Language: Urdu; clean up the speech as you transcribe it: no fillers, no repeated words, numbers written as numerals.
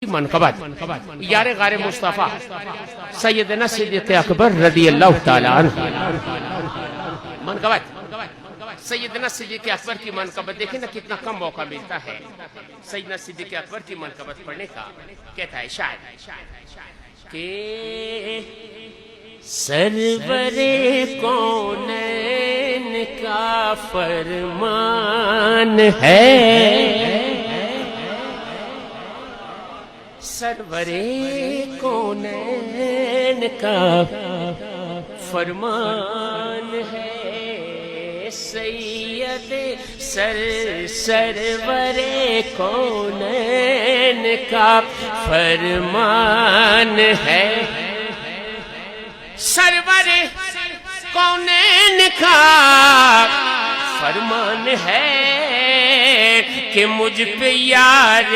منقبت یار غار مصطفیٰ سیدنا صدیق اکبر رضی اللہ تعالیٰ عنہ منقبت سیدنا صدیق اکبر کی منقبت دیکھیں نا کتنا کم موقع ملتا ہے سیدنا صدیق اکبر کی منقبت پڑھنے کا. کہتا ہے شاعر کہ سرور کونین کا فرمان ہے، سرور کونین کا فرمان ہے، سید سرور کونین کا فرمان ہے، سرور کونین کا فرمان ہے کہ مجھ پہ یار